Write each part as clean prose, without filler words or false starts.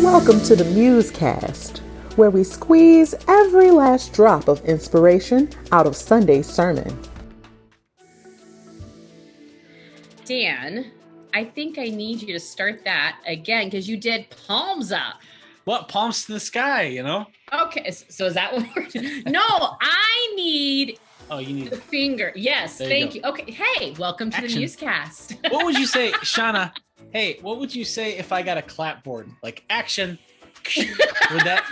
Welcome to the MuseCast, where we squeeze every last drop of inspiration out of Sunday's sermon. Dan, I think I need you to start that again because you did palms up. What? Palms to the sky, you know? Okay, so is that what we're doing? No, I need you need the finger. Yes, thank you. Okay, hey, welcome to Action. the MuseCast. What would you say, Shawna? Hey, what would you say if I got a clapboard? Like action. Would that?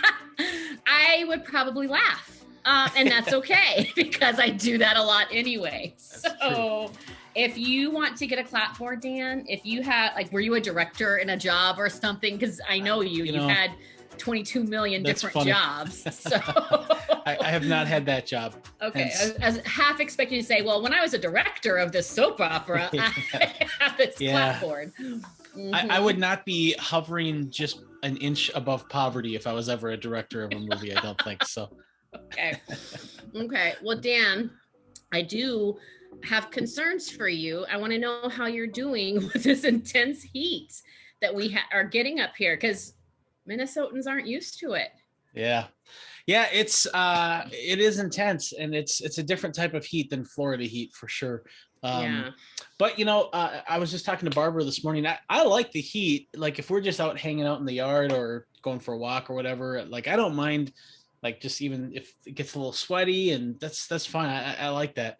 I would probably laugh. And that's okay because I do that a lot anyway. So if you want to get a clapboard, Dan, if you had, like, were you a director in a job or something? Because I know you had 22 million different jobs. So I have not had that job. Okay. I was half expecting you to say, well, when I was a director of this soap opera, I have this clapboard. Mm-hmm. I would not be hovering just an inch above poverty if I was ever a director of a movie. I don't think so. Okay. Well, Dan, I do have concerns for you. I want to know how you're doing with this intense heat that we are getting up here because Minnesotans aren't used to it. Yeah, it is intense, and it's a different type of heat than Florida heat for sure. But I was just talking to Barbara this morning. I like the heat. Like if we're just out hanging out in the yard or going for a walk or whatever, like I don't mind. Like just even if it gets a little sweaty, and that's fine. I like that.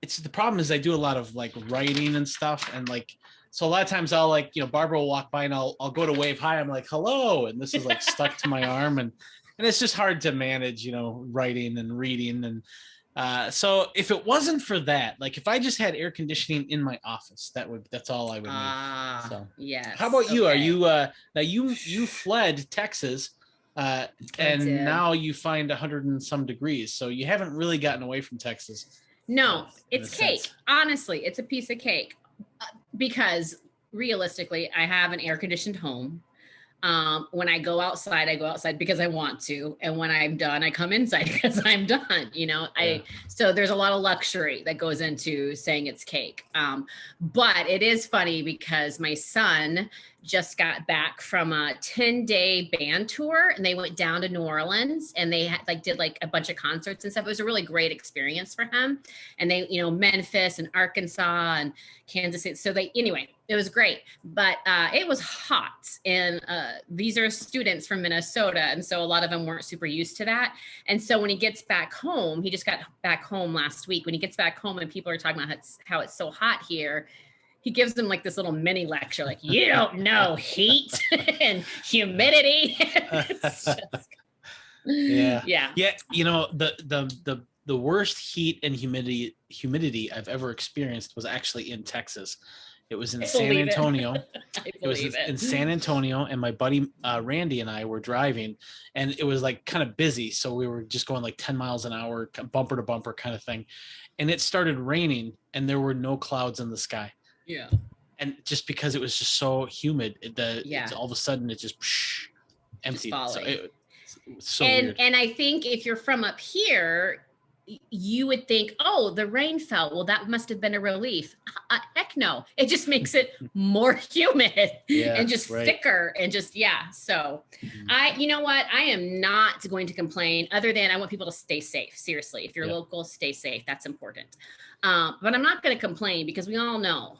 It's the problem is I do a lot of like writing and stuff, and like so a lot of times I'll Barbara will walk by and I'll go to wave hi. I'm like hello, and this is like stuck to my arm, and it's just hard to manage, writing and reading. And so if it wasn't for that, like if I just had air conditioning in my office, that's all I would need. So yes. How about you? Are you now you fled Texas and now you find 100 and some degrees, so you haven't really gotten away from Texas. No, it's cake. Honestly, it's a piece of cake because realistically, I have an air conditioned home. When I go outside because I want to. And when I'm done, I come inside because I'm done, so there's a lot of luxury that goes into saying it's cake. But it is funny because my son just got back from a 10-day band tour and they went down to New Orleans and they did a bunch of concerts and stuff. It was a really great experience for him. And they, Memphis and Arkansas and Kansas City. So it was great, but it was hot. And these are students from Minnesota. And so a lot of them weren't super used to that. And so when he gets back home, he just got back home last week. When he gets back home and people are talking about how it's so hot here, he gives them this little mini lecture, you don't know heat and humidity. It's just, yeah. The worst heat and humidity I've ever experienced was actually in Texas. It was in San Antonio. It was in San Antonio, and my buddy Randy and I were driving, and it was kind of busy, so we were just going 10 miles an hour, bumper to bumper kind of thing, and it started raining, and there were no clouds in the sky. Yeah. And just because it was just so humid, all of a sudden it just emptied. So it was so weird. And I think if you're from up here, you would think, oh, the rain fell. Well, that must have been a relief. Heck no. It just makes it more humid and just thicker and just, So you know what? I am not going to complain other than I want people to stay safe. Seriously. If you're local, stay safe. That's important. But I'm not going to complain because we all know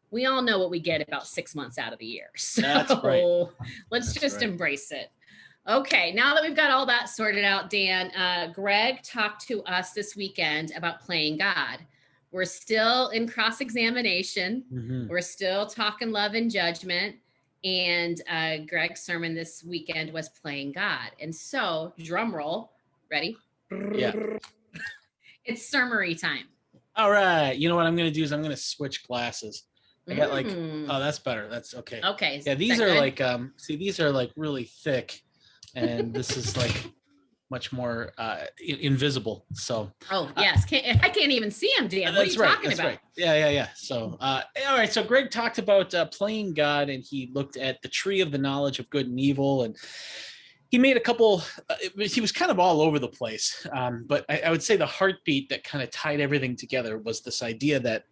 what we get about 6 months out of the year. So let's just embrace it. Okay, now that we've got all that sorted out, Dan, Greg talked to us this weekend about playing God. We're still in cross-examination. Mm-hmm. We're still talking love and judgment. And Greg's sermon this weekend was playing God. And so, drum roll, ready? Yeah. It's sermory time. All right. You know what I'm going to do is I'm going to switch glasses. I got oh, that's better. That's okay. Okay. Yeah, these are these are really thick. And this is much more invisible. So. Oh yes, I can't even see him, Dan. What are you talking about? Right. Yeah. So, all right. So Greg talked about playing God, and he looked at the tree of the knowledge of good and evil, and he made a couple. He was kind of all over the place, but I would say the heartbeat that kind of tied everything together was this idea that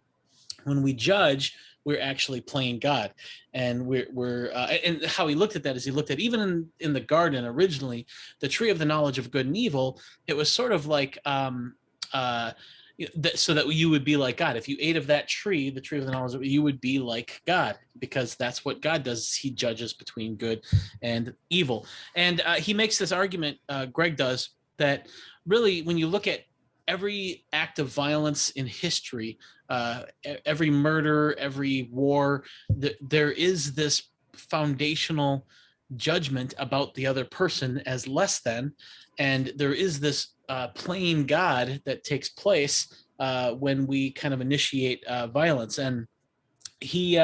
when we judge, we're actually playing God. And and how he looked at that is he looked at, even in the garden originally, the tree of the knowledge of good and evil, it was sort of like, so that you would be like God. If you ate of that tree, the tree of the knowledge, you would be like God, because that's what God does. He judges between good and evil. And he makes this argument, Greg does, that really, when you look at every act of violence in history, every murder, every war, there is this foundational judgment about the other person as less than, and there is this playing God that takes place when we kind of initiate violence. And he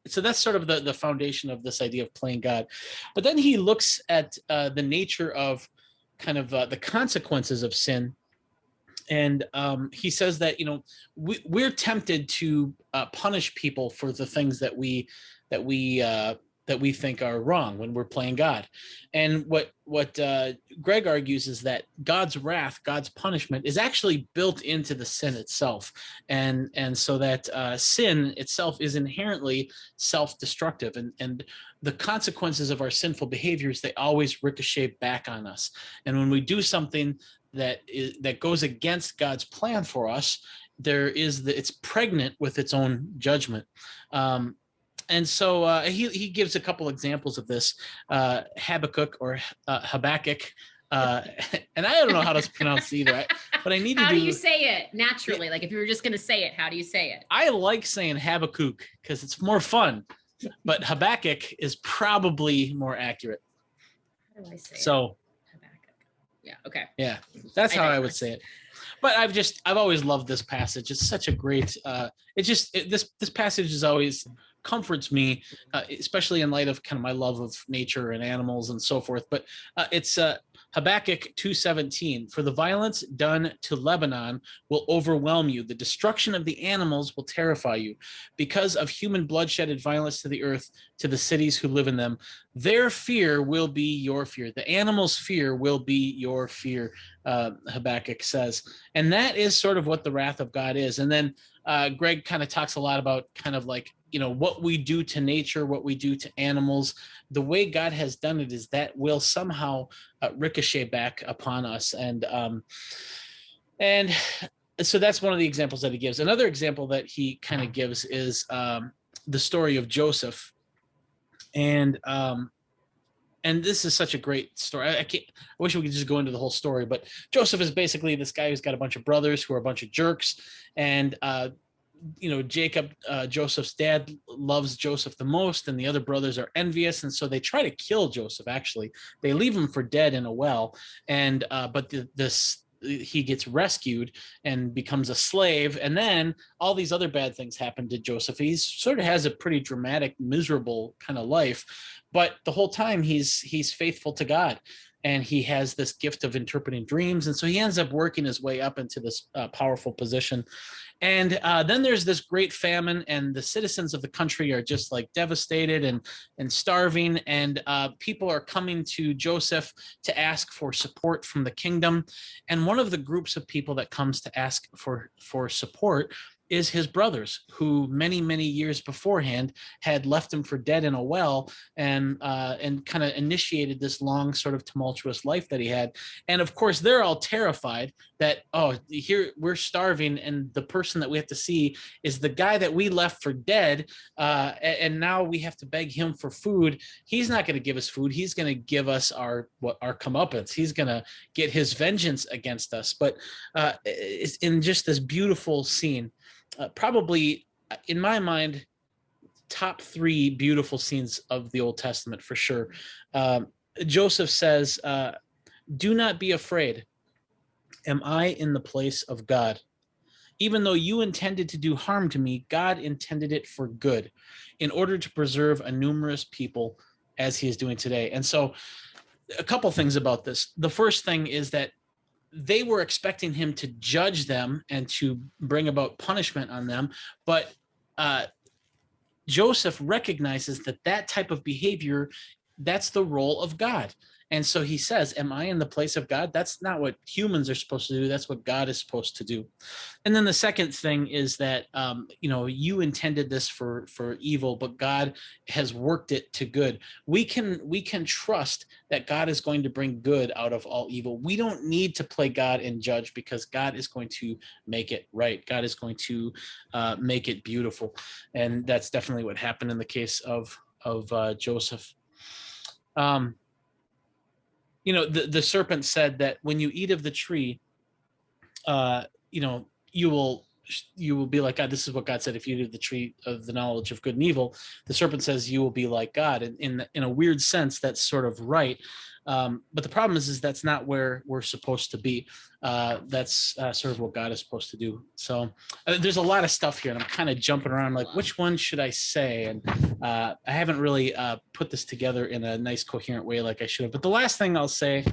so that's sort of the foundation of this idea of playing God. But then he looks at the nature of kind of the consequences of sin. And he says that, we're tempted to punish people for the things that we think are wrong when we're playing God. And what Greg argues is that God's wrath, God's punishment, is actually built into the sin itself, and so that sin itself is inherently self-destructive, and the consequences of our sinful behaviors, they always ricochet back on us. And when we do something that goes against God's plan for us, it's pregnant with its own judgment. And so he gives a couple examples of this. Habakkuk, or Habakkuk, and I don't know how to pronounce either, but I need to. How do you say it naturally? Like, if you were just going to say it, how do you say it? I like saying Habakkuk because it's more fun, but Habakkuk is probably more accurate. How do I say it? Habakkuk. Yeah. Okay. Yeah, that's how I would say it. But I've always loved this passage. It's such a great. This passage is always comforts me, especially in light of kind of my love of nature and animals and so forth. But it's Habakkuk 2:17. For the violence done to Lebanon will overwhelm you. The destruction of the animals will terrify you. Because of human bloodshed and violence to the earth, to the cities who live in them, their fear will be your fear. The animals' fear will be your fear, Habakkuk says. And that is sort of what the wrath of God is. And then Greg kind of talks a lot about kind of like, what we do to nature, what we do to animals. The way God has done it is that will somehow ricochet back upon us. And so that's one of the examples that he gives. Another example that he kind of gives is the story of Joseph. And this is such a great story. I wish we could just go into the whole story, but Joseph is basically this guy who's got a bunch of brothers who are a bunch of jerks. And Jacob, Joseph's dad, loves Joseph the most, and the other brothers are envious, and so they try to kill Joseph. Actually, they leave him for dead in a well, and but he gets rescued and becomes a slave, and then all these other bad things happen to Joseph. He sort of has a pretty dramatic, miserable kind of life, but the whole time he's faithful to God. And he has this gift of interpreting dreams. And so he ends up working his way up into this powerful position. And then there's this great famine, and the citizens of the country are just like devastated and starving. And people are coming to Joseph to ask for support from the kingdom. And one of the groups of people that comes to ask for support is his brothers, who many, many years beforehand had left him for dead in a well, and kind of initiated this long sort of tumultuous life that he had. And of course, they're all terrified that, here we're starving, and the person that we have to see is the guy that we left for dead, and now we have to beg him for food. He's not going to give us food. He's going to give us our comeuppance. He's going to get his vengeance against us. But it's in just this beautiful scene. Probably, in my mind, top 3 beautiful scenes of the Old Testament for sure. Joseph says, "Do not be afraid. Am I in the place of God? Even though you intended to do harm to me, God intended it for good, in order to preserve a numerous people as he is doing today." And so a couple things about this. The first thing is that they were expecting him to judge them and to bring about punishment on them. But Joseph recognizes that type of behavior that's the role of God. And so he says, am I in the place of God? That's not what humans are supposed to do. That's what God is supposed to do. And then the second thing is that, you intended this for evil, but God has worked it to good. We can trust that God is going to bring good out of all evil. We don't need to play God and judge, because God is going to make it right. God is going to make it beautiful. And that's definitely what happened in the case of Joseph. The serpent said that when you eat of the tree, you will be like God. This is what God said: if you eat of the tree of the knowledge of good and evil, the serpent says you will be like God. And in a weird sense, that's sort of right. But the problem is that's not where we're supposed to be. That's sort of what God is supposed to do. So there's a lot of stuff here, and I'm kind of jumping around like, which one should I say? And I haven't really put this together in a nice, coherent way like I should have. But the last thing I'll say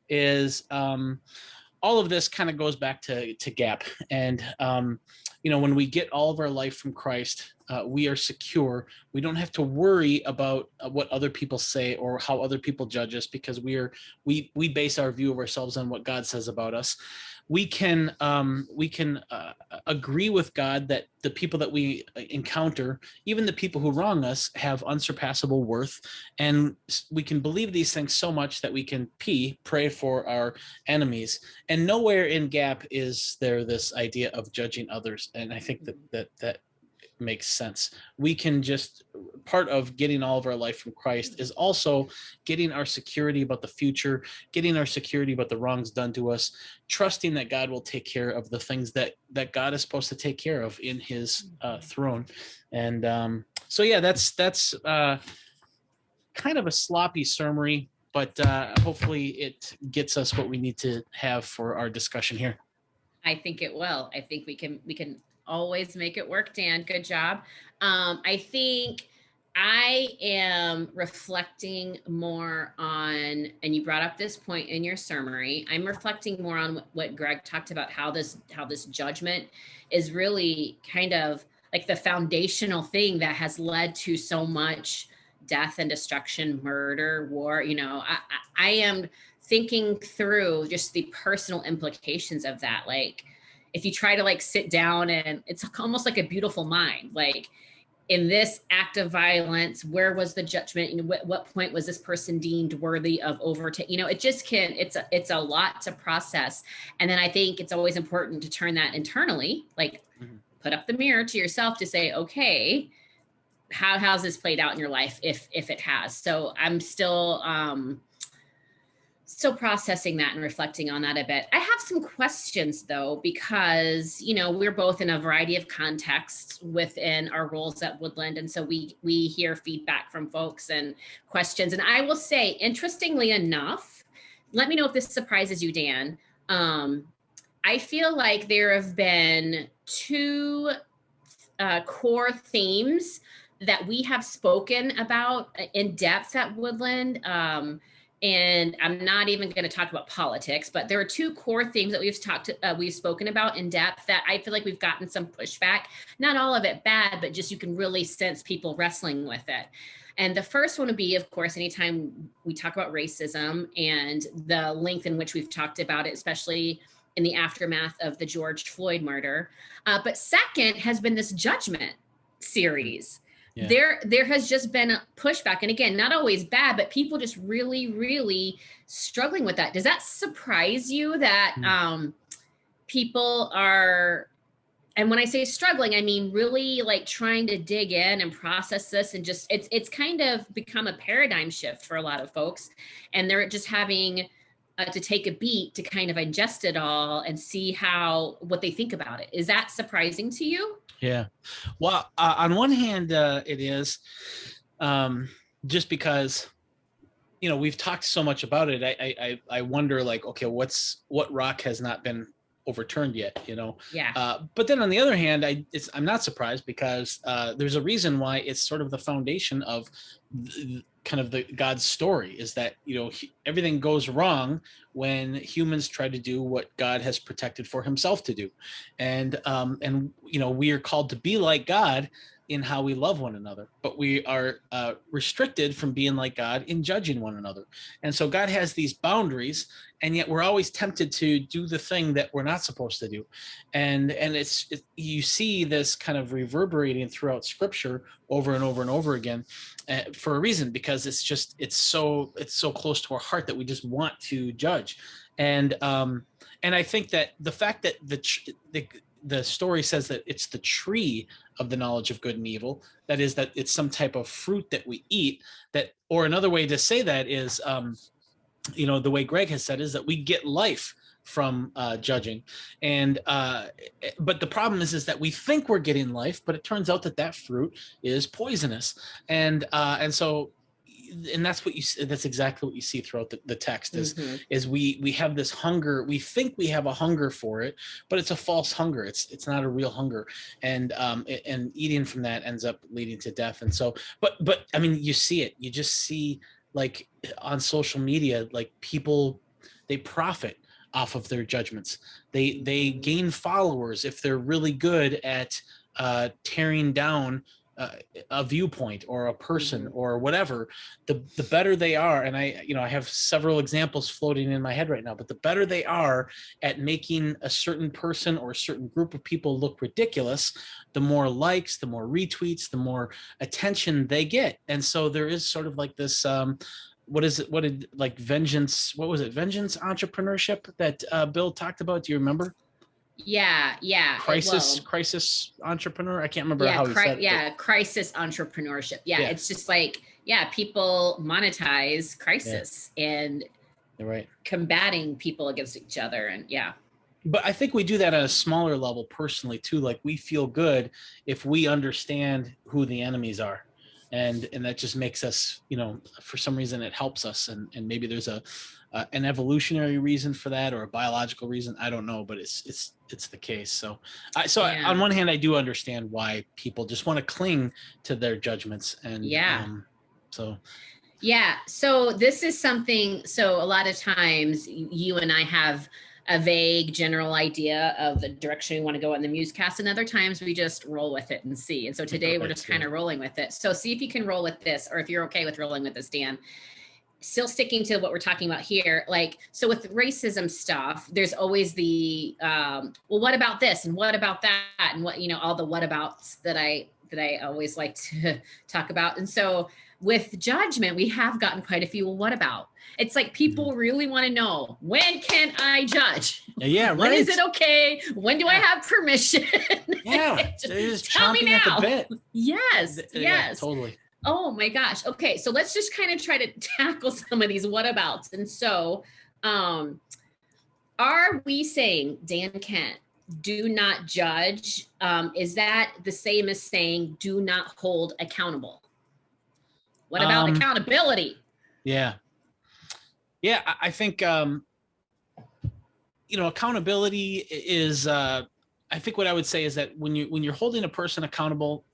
is all of this kind of goes back to gap. And, when we get all of our life from Christ, we are secure. We don't have to worry about what other people say or how other people judge us, because we base our view of ourselves on what God says about us. We can agree with God that the people that we encounter, even the people who wrong us, have unsurpassable worth, and we can believe these things so much that we can pray for our enemies. And nowhere in Gap is there this idea of judging others, and I think that makes sense. We can just, part of getting all of our life from Christ is also getting our security about the future, getting our security about the wrongs done to us, trusting that God will take care of the things that God is supposed to take care of in his throne. And that's kind of a sloppy summary, but hopefully it gets us what we need to have for our discussion here. I think it will. I think we can always make it work, Dan. Good job. I think I am reflecting more on, and you brought up this point in your summary, I'm reflecting more on what Greg talked about, how this judgment is really kind of like the foundational thing that has led to so much death and destruction, murder, war. I am thinking through just the personal implications of that. Like, if you try to sit down, and it's almost like a beautiful mind, like in this act of violence, where was the judgment? What point was this person deemed worthy of overtaking? It just it's a lot to process. And then I think it's always important to turn that internally, put up the mirror to yourself to say, okay, how's this played out in your life? If it has. So I'm still processing that and reflecting on that a bit. I have some questions though, because, we're both in a variety of contexts within our roles at Woodland. And so we hear feedback from folks and questions. And I will say, interestingly enough, let me know if this surprises you, Dan. I feel like there have been two core themes that we have spoken about in depth at Woodland. And I'm not even going to talk about politics, but there are two core themes that we've spoken about in depth that I feel like we've gotten some pushback. Not all of it bad, but just you can really sense people wrestling with it. And the first one would be, of course, anytime we talk about racism and the length in which we've talked about it, especially in the aftermath of the George Floyd murder. But second has been this judgment series. Yeah. There has just been a pushback. And again, not always bad, but people just really, really struggling with that. Does that surprise you that people are, and when I say struggling, I mean really trying to dig in and process this, and just it's kind of become a paradigm shift for a lot of folks, and they're just having to take a beat to kind of ingest it all and see what they think about it. Is that surprising to you? Yeah. Well, on one hand, it is just because, we've talked so much about it. I wonder okay, what rock has not been overturned yet, Yeah. But then on the other hand, I'm not surprised, because there's a reason why it's sort of the foundation of kind of the God's story, is that, everything goes wrong when humans try to do what God has protected for himself to do. And we are called to be like God, in how we love one another, but we are restricted from being like God in judging one another. And so God has these boundaries, and yet we're always tempted to do the thing that we're not supposed to do. And you see this kind of reverberating throughout Scripture over and over and over again, for a reason, because it's so close to our heart that we just want to judge. And I think that the fact that the story says that it's the tree of the knowledge of good and evil, that is, that it's some type of fruit that we eat, that, or another way to say that is, the way Greg has said, is that we get life from judging. And but the problem is that we think we're getting life, but it turns out that fruit is poisonous. And so, and that's exactly what you see throughout the text is we have this hunger. We think we have a hunger for it, but it's a false hunger. It's not a real hunger. And eating from that ends up leading to death. And so, but I mean, you see it, you just see, like, on social media, like, people, they profit off of their judgments. They gain followers if they're really good at tearing down a viewpoint or a person or whatever. The better they are, and I have several examples floating in my head right now, but the better they are at making a certain person or a certain group of people look ridiculous, the more likes, the more retweets, the more attention they get. And so there is sort of like this vengeance entrepreneurship that Bill talked about. Do you remember? Yeah. Crisis entrepreneur. I can't remember how he said it. Yeah, crisis entrepreneurship. Yeah, it's just like, people monetize crisis and right, combating people against each other. And but I think we do that at a smaller level personally too. Like, we feel good if we understand who the enemies are. And that just makes us, for some reason it helps us. And maybe there's an evolutionary reason for that, or a biological reason. I don't know, but it's the case. So on one hand, I do understand why people just want to cling to their judgments. And so this is something. So a lot of times you and I have a vague general idea of the direction we want to go in the MuseCast, and other times we just roll with it and see. And so today we're just kind of rolling with it. So see if you can roll with this, or if you're okay with rolling with this, Dan. Still sticking to what we're talking about here. Like, so with racism stuff, there's always the, well, what about this? And what about that? And what, all the whatabouts that I always like to talk about. And so with judgment, we have gotten quite a few, well, what about? It's like people really want to know, when can I judge? Yeah, right. When is it okay? When do I have permission? Yeah, they're just tell me now. At the bit. Yes. Yeah, totally. Oh my gosh. Okay. So let's just kind of try to tackle some of these whatabouts. And so, are we saying, Dan Kent, do not judge? Is that the same as saying do not hold accountable? What about accountability? Yeah. I think, accountability is, I think what I would say is that when you're holding a person accountable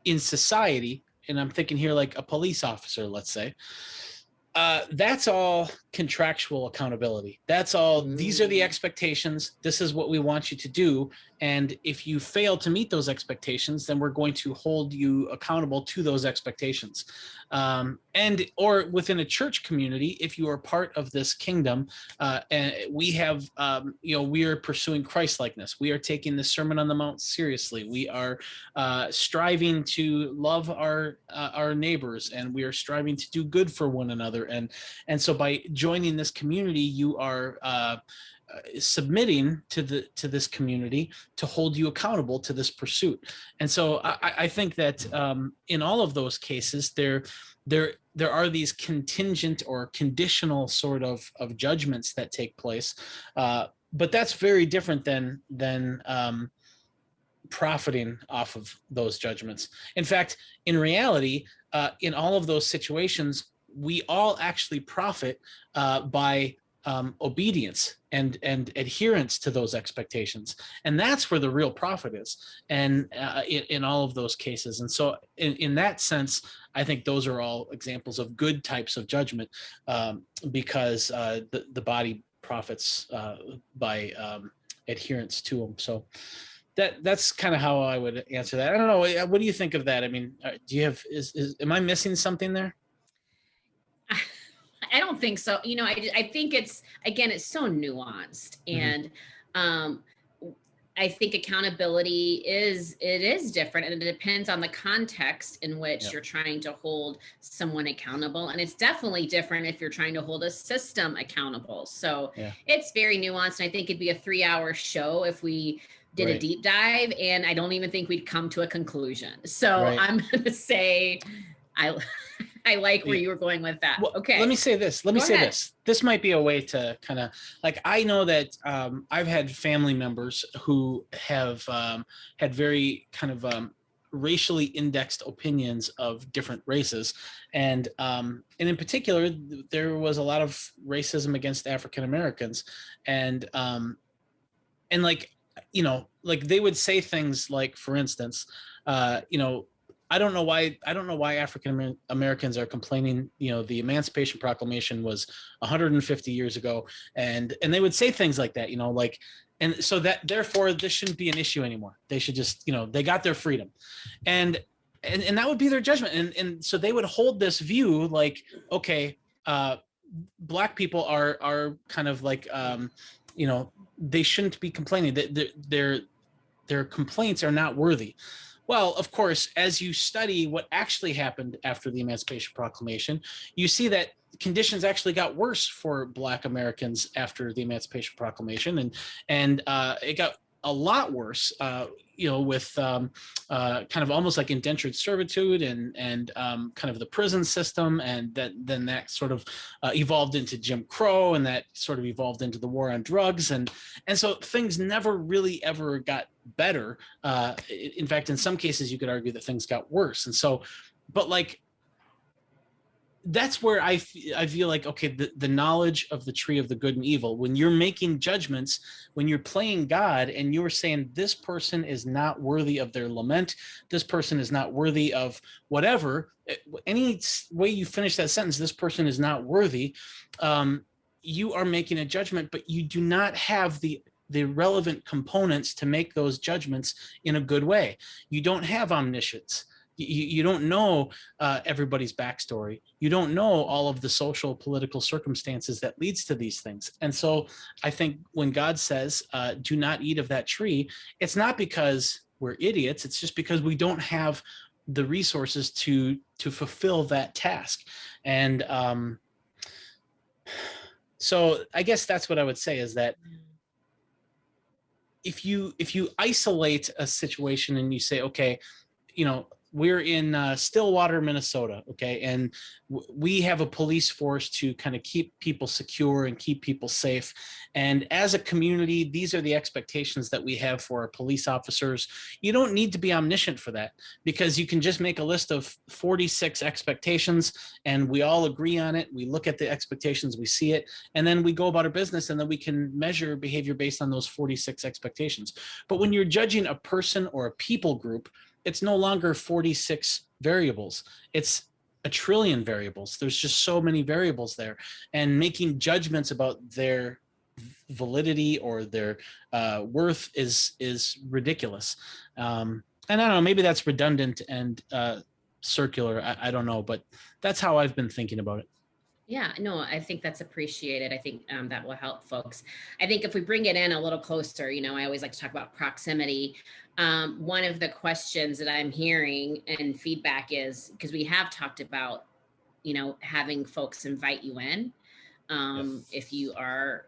in society, and I'm thinking here like a police officer, let's say, that's all contractual accountability. That's all. These are the expectations. This is what we want you to do. And if you fail to meet those expectations, then we're going to hold you accountable to those expectations. Or within a church community, if you are part of this kingdom, and we have, we are pursuing Christ-likeness. We are taking the Sermon on the Mount seriously. We are striving to love our neighbors, and we are striving to do good for one another. And so by joining this community, you are submitting to this community to hold you accountable to this pursuit. And so I think that in all of those cases, there are these contingent or conditional sort of judgments that take place, but that's very different than profiting off of those judgments. In fact, in reality, in all of those situations, we all actually profit by obedience and adherence to those expectations. And that's where the real profit is. And in all of those cases. And so in that sense, I think those are all examples of good types of judgment, because the body profits by adherence to them. So that's kind of how I would answer that. I don't know. What do you think of that? I mean, do you have, am I missing something there? I don't think so. I think it's so nuanced, and I think accountability is different, and it depends on the context in which you're trying to hold someone accountable. And it's definitely different if you're trying to hold a system accountable. So it's very nuanced. And I think it'd be a 3-hour show if we did a deep dive, and I don't even think we'd come to a conclusion. So I'm going to say, I like where you were going with that. Well, okay. Let me say this. This might be a way to kind of, like, I know that I've had family members who have had very kind of racially indexed opinions of different races. And in particular, there was a lot of racism against African Americans. And like, like they would say things like, for instance, I don't know why African Americans are complaining. The Emancipation Proclamation was 150 years ago, and they would say things like that. And so that therefore this shouldn't be an issue anymore. They should just, they got their freedom, and that would be their judgment. And so they would hold this view like, okay, Black people are kind of like, they shouldn't be complaining. Their complaints are not worthy. Well, of course, as you study what actually happened after the Emancipation Proclamation, you see that conditions actually got worse for Black Americans after the Emancipation Proclamation, and it got a lot worse, with kind of almost like indentured servitude and kind of the prison system, and then that sort of evolved into Jim Crow, and that sort of evolved into the war on drugs, and so things never really ever got better. In fact, in some cases, you could argue that things got worse. And so, but like, that's where I feel like, okay, the knowledge of the tree of the good and evil, when you're making judgments, when you're playing God and you're saying this person is not worthy of their lament, this person is not worthy of whatever, any way you finish that sentence, this person is not worthy, you are making a judgment, but you do not have the relevant components to make those judgments in a good way. You don't have omniscience. You don't know everybody's backstory. You don't know all of the social, political circumstances that leads to these things. And so I think when God says, do not eat of that tree, it's not because we're idiots. It's just because we don't have the resources to fulfill that task. And so I guess that's what I would say, is that if you isolate a situation and you say, okay, we're in Stillwater, Minnesota, okay, and we have a police force to kind of keep people secure and keep people safe. And as a community, these are the expectations that we have for our police officers. You don't need to be omniscient for that, because you can just make a list of 46 expectations and we all agree on it. We look at the expectations, we see it, and then we go about our business, and then we can measure behavior based on those 46 expectations. But when you're judging a person or a people group, it's no longer 46 variables. It's a trillion variables. There's just so many variables there, and making judgments about their validity or their worth is ridiculous. And I don't know, maybe that's redundant and circular. I don't know, but that's how I've been thinking about it. Yeah, no, I think that's appreciated. I think that will help folks. I think if we bring it in a little closer, I always like to talk about proximity. One of the questions that I'm hearing and feedback is, because we have talked about, having folks invite you in. If you are,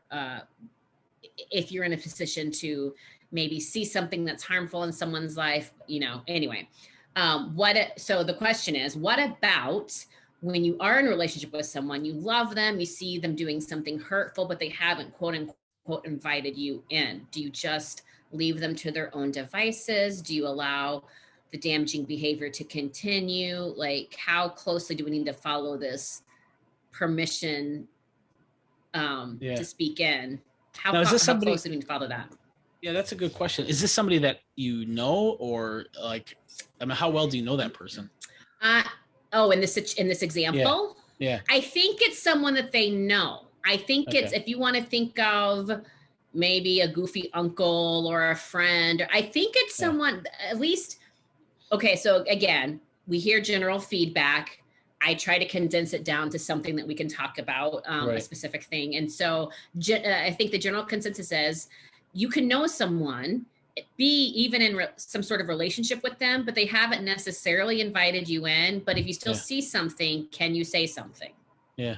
if you're in a position to maybe see something that's harmful in someone's life, anyway. So the question is, what about when you are in a relationship with someone, you love them, you see them doing something hurtful, but they haven't, quote unquote, invited you in? Do you just leave them to their own devices? Do you allow the damaging behavior to continue? Like, how closely do we need to follow this permission to speak in? How closely do we need to follow that? Yeah, that's a good question. Is this somebody that you know, or like, how well do you know that person? In this example? Yeah. I think it's someone that they know. I think it's, if you want to think of, maybe a goofy uncle or a friend. I think it's someone, at least, okay, so again, we hear general feedback. I try to condense it down to something that we can talk about, a specific thing. And so I think the general consensus is you can know someone, be even in some sort of relationship with them, but they haven't necessarily invited you in. But if you still see something, can you say something? Yeah.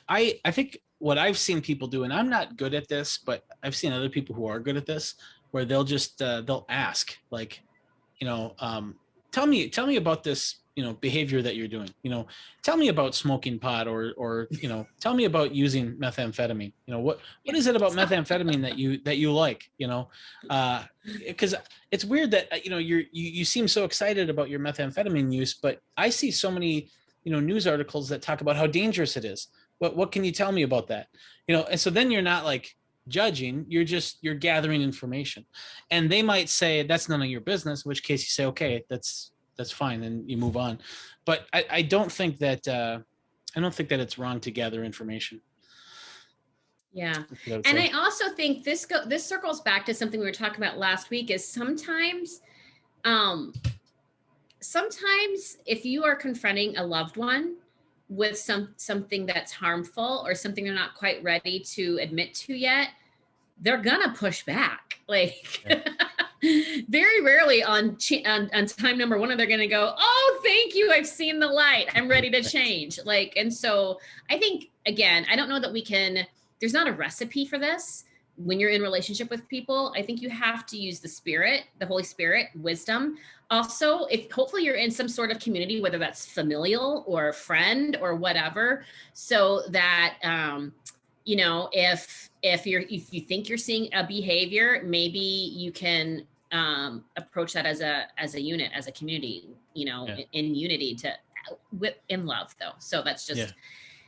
I think what I've seen people do, and I'm not good at this, but I've seen other people who are good at this, where they'll just they'll ask, like, tell me about this, behavior that you're doing. Tell me about smoking pot, or tell me about using methamphetamine. What is it about methamphetamine that you like? Because it's weird that you seem so excited about your methamphetamine use, but I see so many news articles that talk about how dangerous it is. What can you tell me about that? And so then you're not like judging, you're gathering information, and they might say that's none of your business, in which case you say, okay, that's fine, and you move on. But I don't think that it's wrong to gather information. Yeah. And I also think this circles back to something we were talking about last week, is sometimes if you are confronting a loved one with something that's harmful or something they're not quite ready to admit to yet, they're gonna push back. Like very rarely on time number one, they're gonna go, oh, thank you, I've seen the light, I'm ready to change. Like, and so I think, again, I don't know that there's not a recipe for this. When you're in relationship with people, I think you have to use the Holy Spirit, wisdom. Also, if hopefully you're in some sort of community, whether that's familial or friend or whatever, so that if you think you're seeing a behavior, maybe you can approach that as a unit, as a community, in unity, in love, though. So that's just.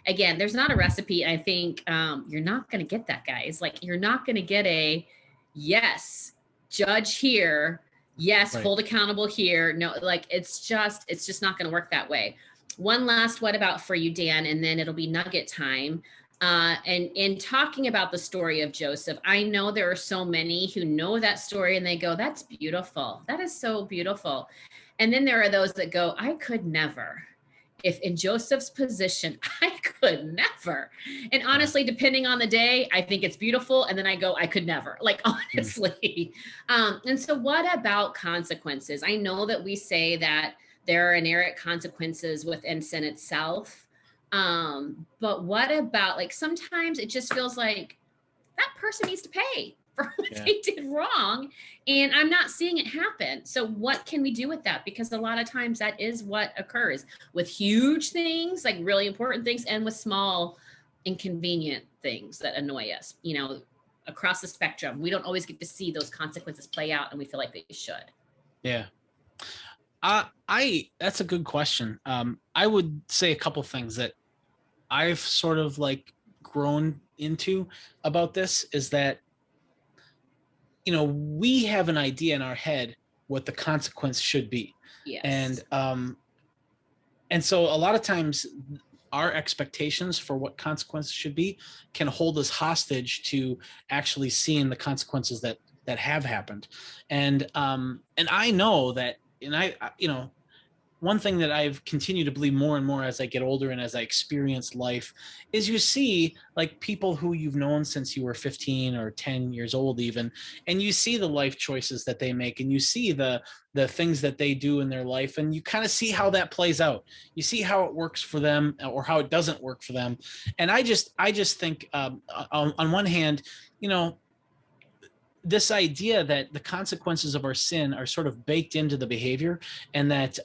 Again, there's not a recipe. I think you're not going to get that, guys. Like, you're not going to get a yes, judge here. Yes, hold accountable here. No, like, it's just not going to work that way. One last what about for you, Dan, and then it'll be nugget time. And in talking about the story of Joseph, I know there are so many who know that story and they go, that's beautiful. That is so beautiful. And then there are those that go, I could never. If in Joseph's position, I could never. And honestly, depending on the day, I think it's beautiful. And then I go, I could never, like, honestly. And so what about consequences? I know that we say that there are inerrant consequences within sin itself. But what about, like, sometimes it just feels like that person needs to pay for what they did wrong, and I'm not seeing it happen. So what can we do with that? Because a lot of times that is what occurs with huge things, like really important things, and with small inconvenient things that annoy us, across the spectrum. We don't always get to see those consequences play out, and we feel like they should. Yeah. That's a good question. I would say a couple things that I've sort of like grown into about this is that we have an idea in our head what the consequence should be. Yes. And so a lot of times our expectations for what consequences should be can hold us hostage to actually seeing the consequences that have happened. And I know that, and one thing that I've continued to believe more and more as I get older and as I experience life is you see like people who you've known since you were 15 or 10 years old even, and you see the life choices that they make, and you see the things that they do in their life, and you kind of see how that plays out. You see how it works for them or how it doesn't work for them. And I just think on one hand, this idea that the consequences of our sin are sort of baked into the behavior, and that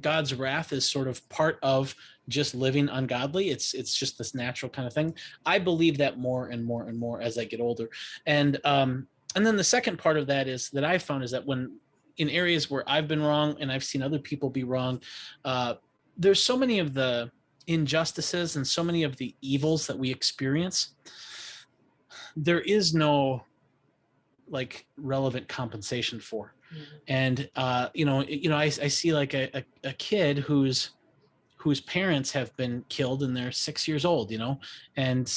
God's wrath is sort of part of just living ungodly. It's just this natural kind of thing. I believe that more and more and more as I get older. And then the second part of that is that I've found is that when in areas where I've been wrong and I've seen other people be wrong, there's so many of the injustices and so many of the evils that we experience. There is no like relevant compensation for. And I see like a kid whose parents have been killed and they're 6 years old, and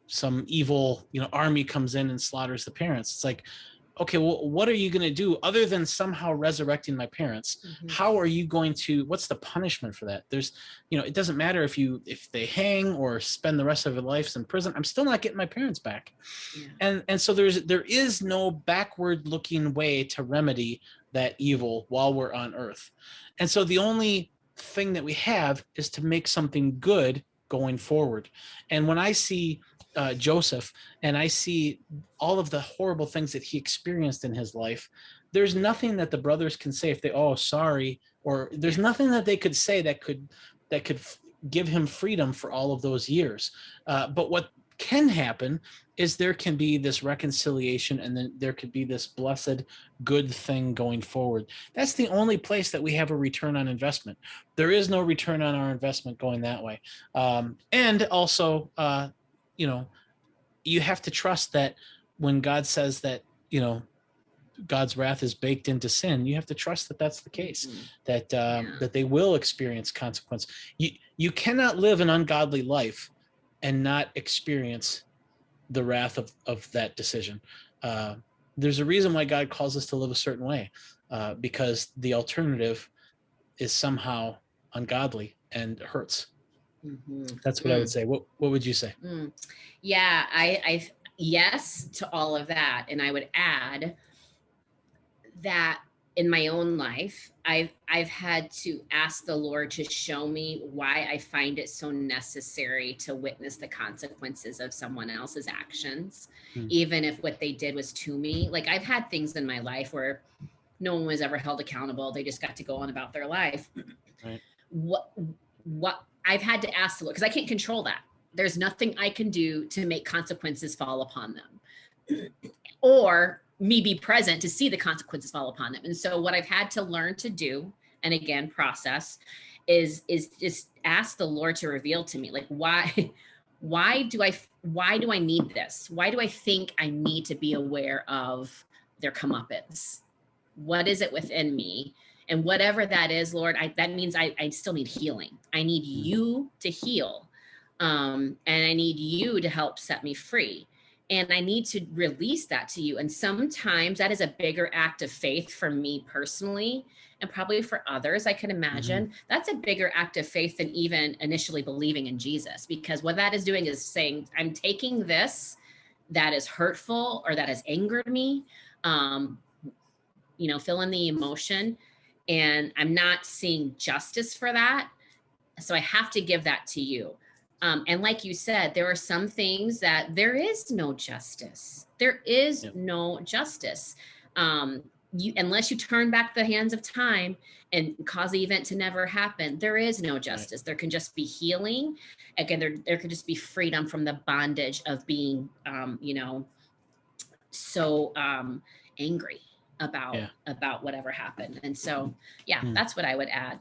some evil, army comes in and slaughters the parents. It's like, okay, well, what are you going to do other than somehow resurrecting my parents? Mm-hmm. How are you going to, what's the punishment for that? There's, it doesn't matter if they hang or spend the rest of their lives in prison. I'm still not getting my parents back. Yeah. And so there is no backward looking way to remedy that evil while we're on earth. And so the only thing that we have is to make something good going forward. And when I see Joseph and I see all of the horrible things that he experienced in his life, there's nothing that the brothers can say if they, sorry, or there's nothing that they could say that could give him freedom for all of those years. But what can happen is there can be this reconciliation, and then there could be this blessed good thing going forward. That's the only place that we have a return on investment. There is no return on our investment going that way. And also, you have to trust that when God says that, God's wrath is baked into sin, you have to trust that that's the case, that they will experience consequence. You cannot live an ungodly life and not experience the wrath of that decision. There's a reason why God calls us to live a certain way, because the alternative is somehow ungodly and hurts. Mm-hmm. That's what I would say. What would you say? Yeah, I yes to all of that. And I would add that in my own life, I've had to ask the Lord to show me why I find it so necessary to witness the consequences of someone else's actions, even if what they did was to me. Like, I've had things in my life where no one was ever held accountable. They just got to go on about their life. Right. What I've had to ask the Lord, because I can't control that. There's nothing I can do to make consequences fall upon them, or me be present to see the consequences fall upon them. And so what I've had to learn to do, and again, process, is just ask the Lord to reveal to me, like, why do I need this? Why do I think I need to be aware of their comeuppance? What is it within me? And whatever that is, Lord, that means I still need healing. I need you to heal. And I need you to help set me free. And I need to release that to you. And sometimes that is a bigger act of faith for me personally, and probably for others, I can imagine. That's a bigger act of faith than even initially believing in Jesus, because what that is doing is saying, I'm taking this that is hurtful or that has angered me, fill in the emotion, and I'm not seeing justice for that. So I have to give that to you. And like you said, there are some things that there is no justice. There is no justice. Unless you turn back the hands of time and cause the event to never happen, there is no justice. There can just be healing. Again, there could just be freedom from the bondage of being, so angry about whatever happened. And so, that's what I would add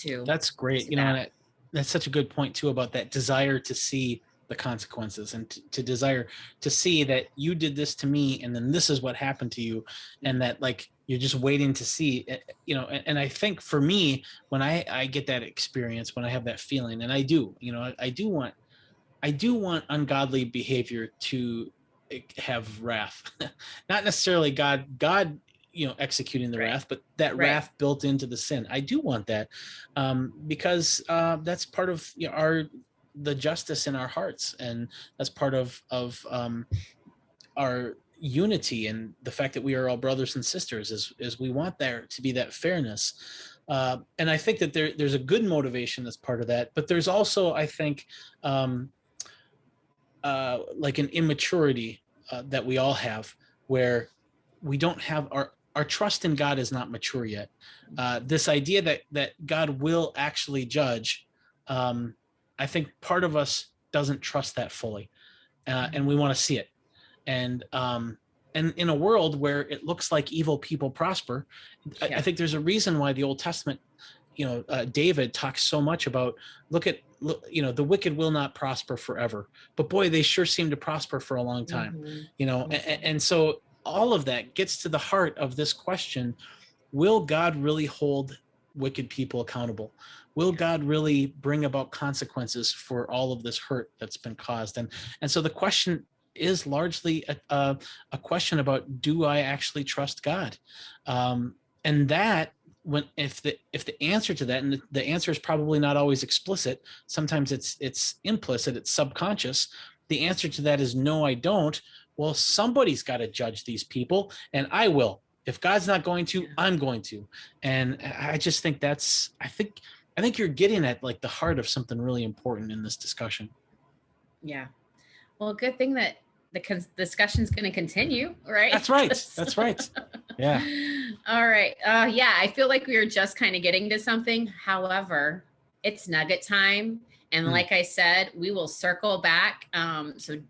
to. That's great. And that's such a good point too, about that desire to see the consequences, and to desire to see that you did this to me, and then this is what happened to you, and that, like, you're just waiting to see, and I think for me, when I get that experience, when I have that feeling, and I do want ungodly behavior to have wrath, not necessarily God executing the wrath, but that wrath built into the sin. I do want that, because that's part of the justice in our hearts, and that's part of our unity, and the fact that we are all brothers and sisters is we want there to be that fairness. And I think that there's a good motivation that's part of that, but there's also, I think, like an immaturity that we all have, where we don't have our trust in God is not mature yet. This idea that God will actually judge, I think part of us doesn't trust that fully, and we want to see it. And in a world where it looks like evil people prosper, I think there's a reason why the Old Testament, David talks so much about, look, the wicked will not prosper forever, but boy, they sure seem to prosper for a long time. And so all of that gets to the heart of this question: will God really hold wicked people accountable? Will God really bring about consequences for all of this hurt that's been caused? And so the question is largely a question about, do I actually trust God? And that, if the answer to that, and the answer is probably not always explicit, sometimes it's implicit, it's subconscious. The answer to that is no, I don't. Well, somebody's got to judge these people, and I will. If God's not going to, I'm going to. And I just think I think you're getting at like the heart of something really important in this discussion. Yeah. Well, good thing that the discussion's going to continue, right? That's right. That's right. Yeah. All right. Yeah, I feel like we were just kind of getting to something. However, it's nugget time. And like I said, we will circle back. So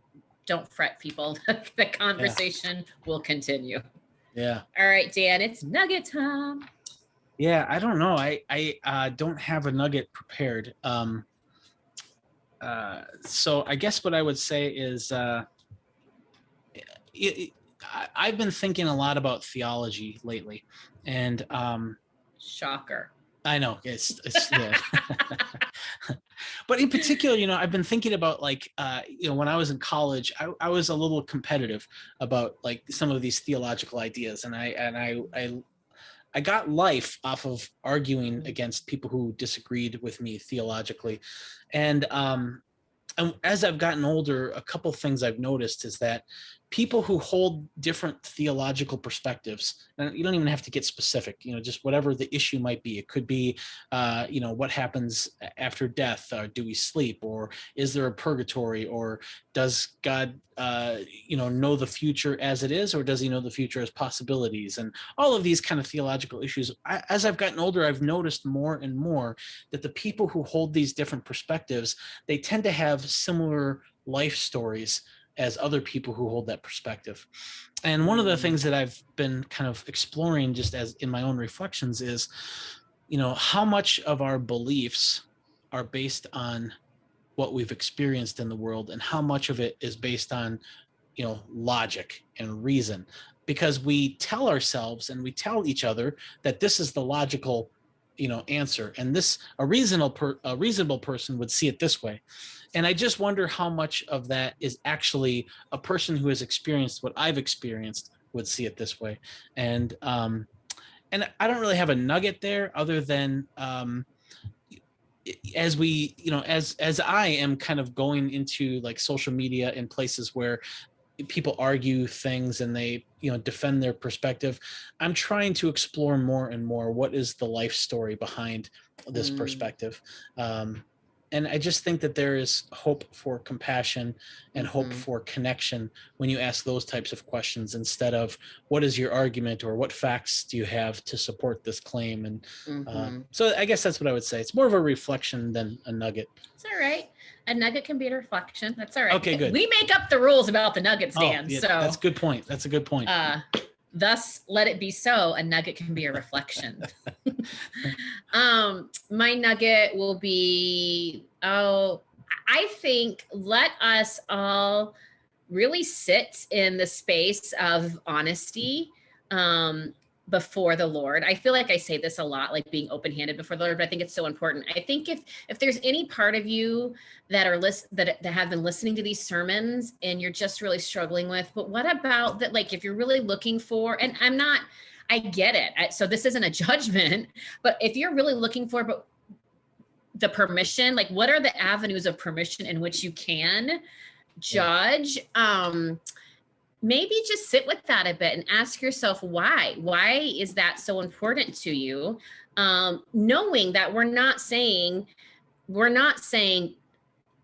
don't fret, people. The conversation will continue. Yeah. All right, Dan, it's nugget time. Yeah, I don't know. I don't have a nugget prepared. So I guess what I would say is I've been thinking a lot about theology lately, and shocker. I know it's yeah. But in particular, I've been thinking about like, when I was in college, I was a little competitive about like some of these theological ideas, and I got life off of arguing against people who disagreed with me theologically, and as I've gotten older, a couple things I've noticed is that people who hold different theological perspectives, and you don't even have to get specific, just whatever the issue might be. It could be, what happens after death? Do we sleep? Or is there a purgatory? Or does God, know the future as it is? Or does he know the future as possibilities? And all of these kind of theological issues. As I've gotten older, I've noticed more and more that the people who hold these different perspectives, they tend to have similar life stories as other people who hold that perspective. And one of the things that I've been kind of exploring just as in my own reflections is, how much of our beliefs are based on what we've experienced in the world, and how much of it is based on, logic and reason. Because we tell ourselves and we tell each other that this is the logical, answer, and a reasonable person would see it this way. And I just wonder how much of that is actually a person who has experienced what I've experienced would see it this way. And I don't really have a nugget there other than as we, as I am kind of going into like social media and places where people argue things and they, defend their perspective, I'm trying to explore more and more what is the life story behind this perspective. And I just think that there is hope for compassion and hope for connection when you ask those types of questions, instead of what is your argument or what facts do you have to support this claim. And so I guess that's what I would say. It's more of a reflection than a nugget. It's all right. A nugget can be a reflection. That's all right. Okay, good. We make up the rules about the nuggets, Dan. Yeah, so that's a good point. That's a good point. Thus, let it be so. A nugget can be a reflection. My nugget will be, I think let us all really sit in the space of honesty before the Lord. I feel like I say this a lot, like being open-handed before the Lord, but I think it's so important. I think if there's any part of you that that have been listening to these sermons and you're just really struggling with, but what about that? Like, if you're really looking for, and I get it. So this isn't a judgment, but if you're really looking for, but the permission, like what are the avenues of permission in which you can judge? Maybe just sit with that a bit and ask yourself why is that so important to you? Knowing that we're not saying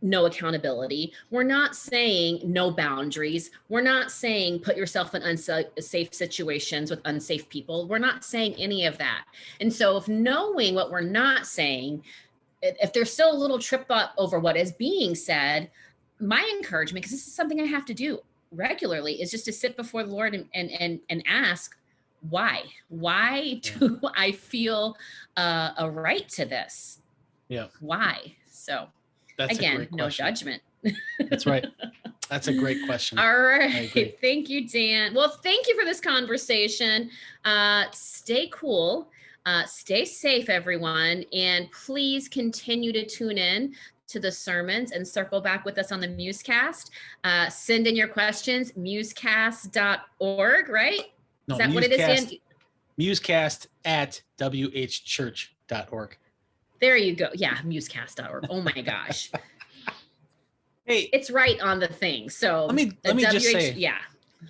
no accountability. We're not saying no boundaries. We're not saying put yourself in unsafe situations with unsafe people. We're not saying any of that. And so if knowing what we're not saying, if there's still a little trip up over what is being said, my encouragement, because this is something I have to do regularly, is just to sit before the Lord and ask, why do I feel a right to this? Yeah. Why? So that's again, no judgment. That's right. That's a great question. All right. Thank you, Dan. Well, thank you for this conversation. Stay cool. Stay safe, everyone, and please continue to tune in to the sermons and circle back with us on the MuseCast. Send in your questions, musecast.org, right? No, is that what it is? MuseCast at whchurch.org. There you go. Yeah, musecast.org. Oh my gosh. Hey, it's right on the thing. So let me just say, yeah.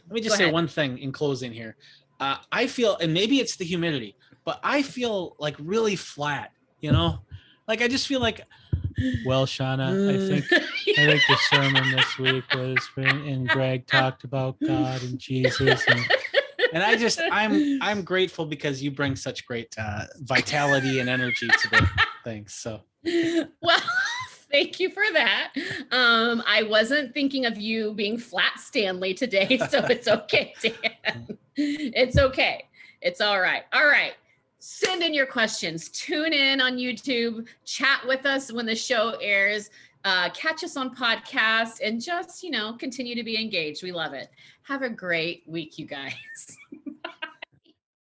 Let me just say one thing in closing here. I feel, and maybe it's the humidity, but I feel like really flat, you know? Like I just feel like, well, Shawna, I think the sermon this week was, and Greg talked about God and Jesus, and I'm grateful because you bring such great vitality and energy to the thing. So, well, thank you for that. I wasn't thinking of you being flat Stanley today, so it's okay, Dan. It's okay. It's all right. All right. Send in your questions. Tune in on YouTube. Chat with us when the show airs. Catch us on podcast and just, continue to be engaged. We love it. Have a great week, you guys.